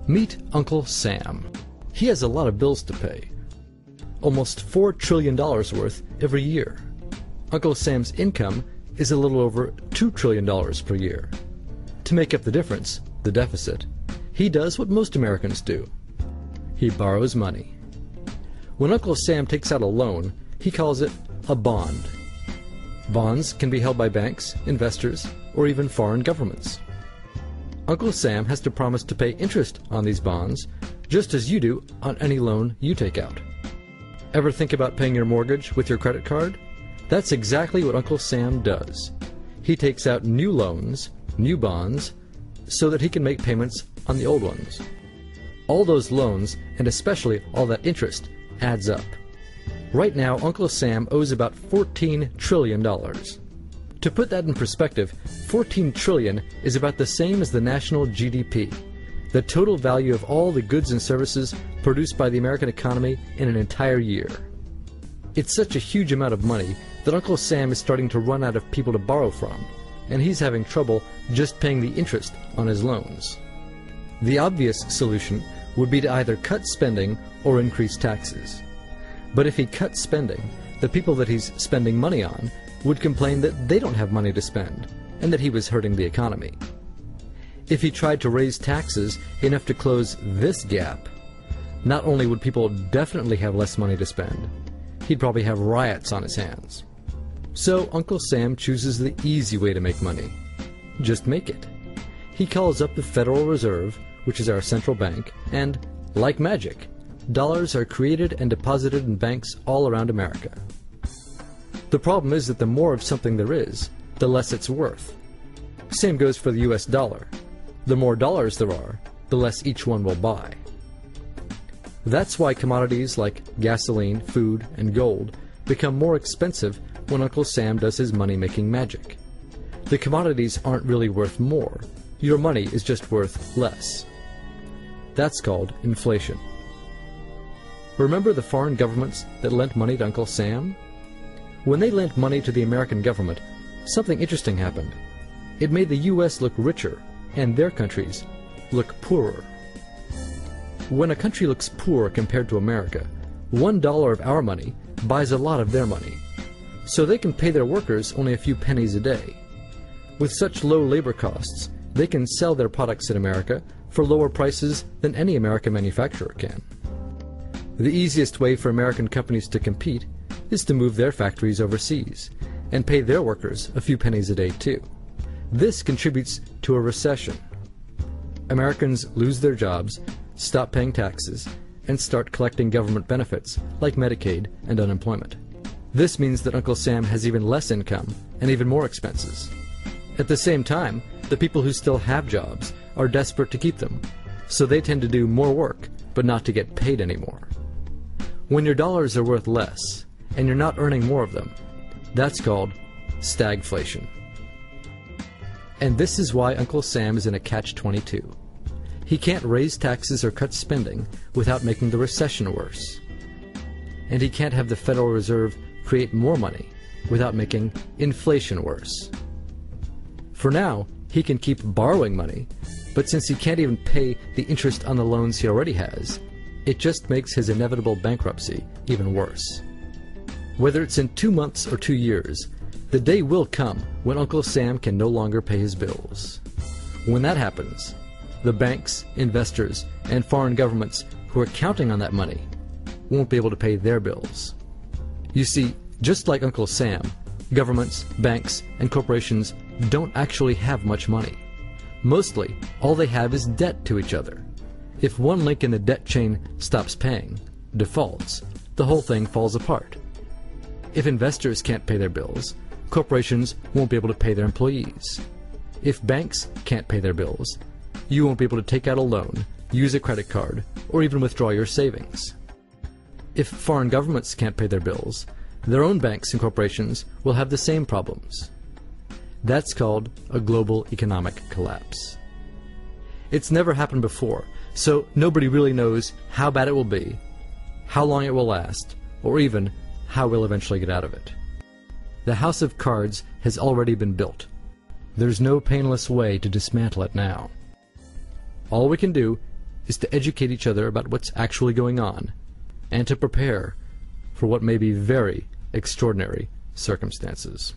Meet Uncle Sam. He has a lot of bills to pay. Almost $4 trillion worth every year. Uncle Sam's income is a little over $2 trillion per year. To make up the difference, the deficit, he does what most Americans do. He borrows money. When Uncle Sam takes out a loan, he calls it a bond. Bonds can be held by banks, investors, or even foreign governments. Uncle Sam has to promise to pay interest on these bonds, just as you do on any loan you take out. Ever think about paying your mortgage with your credit card? That's exactly what Uncle Sam does. He takes out new loans, new bonds, so that he can make payments on the old ones. All those loans, and especially all that interest, adds up. Right now, Uncle Sam owes about $14 trillion. To put that in perspective, 14 trillion is about the same as the national GDP, the total value of all the goods and services produced by the American economy in an entire year. It's such a huge amount of money that Uncle Sam is starting to run out of people to borrow from, and he's having trouble just paying the interest on his loans. The obvious solution would be to either cut spending or increase taxes. But if he cut spending, the people that he's spending money on would complain that they don't have money to spend, and that he was hurting the economy. If he tried to raise taxes enough to close this gap, not only would people definitely have less money to spend, he'd probably have riots on his hands. So Uncle Sam chooses the easy way to make money. Just make it. He calls up the Federal Reserve, which is our central bank, and, like magic, dollars are created and deposited in banks all around America. The problem is that the more of something there is, the less it's worth. Same goes for the US dollar. The more dollars there are, the less each one will buy. That's why commodities like gasoline, food, and gold become more expensive when Uncle Sam does his money-making magic. The commodities aren't really worth more. Your money is just worth less. That's called inflation. Remember the foreign governments that lent money to Uncle Sam? When they lent money to the American government, something interesting happened. It made the U.S. look richer, and their countries look poorer. When a country looks poor compared to America, $1 of our money buys a lot of their money, so they can pay their workers only a few pennies a day. With such low labor costs, they can sell their products in America for lower prices than any American manufacturer can. The easiest way for American companies to compete is to move their factories overseas and pay their workers a few pennies a day too. This contributes to a recession. Americans lose their jobs, stop paying taxes, and start collecting government benefits like Medicaid and unemployment. This means that Uncle Sam has even less income and even more expenses. At the same time, the people who still have jobs are desperate to keep them, so they tend to do more work but not to get paid anymore. When your dollars are worth less, and you're not earning more of them, that's called stagflation. And this is why Uncle Sam is in a catch-22. He can't raise taxes or cut spending without making the recession worse. And he can't have the Federal Reserve create more money without making inflation worse. For now, he can keep borrowing money, but since he can't even pay the interest on the loans he already has, it just makes his inevitable bankruptcy even worse. Whether it's in 2 months or 2 years, the day will come when Uncle Sam can no longer pay his bills. When that happens, the banks, investors, and foreign governments who are counting on that money won't be able to pay their bills. You see, just like Uncle Sam, governments, banks, and corporations don't actually have much money. Mostly, all they have is debt to each other. If one link in the debt chain stops paying, defaults, the whole thing falls apart. If investors can't pay their bills, corporations won't be able to pay their employees. If banks can't pay their bills, you won't be able to take out a loan, use a credit card, or even withdraw your savings. If foreign governments can't pay their bills, their own banks and corporations will have the same problems. That's called a global economic collapse. It's never happened before, so nobody really knows how bad it will be, how long it will last, or even how we'll eventually get out of it. The house of cards has already been built. There's no painless way to dismantle it now. All we can do is to educate each other about what's actually going on, and to prepare for what may be very extraordinary circumstances.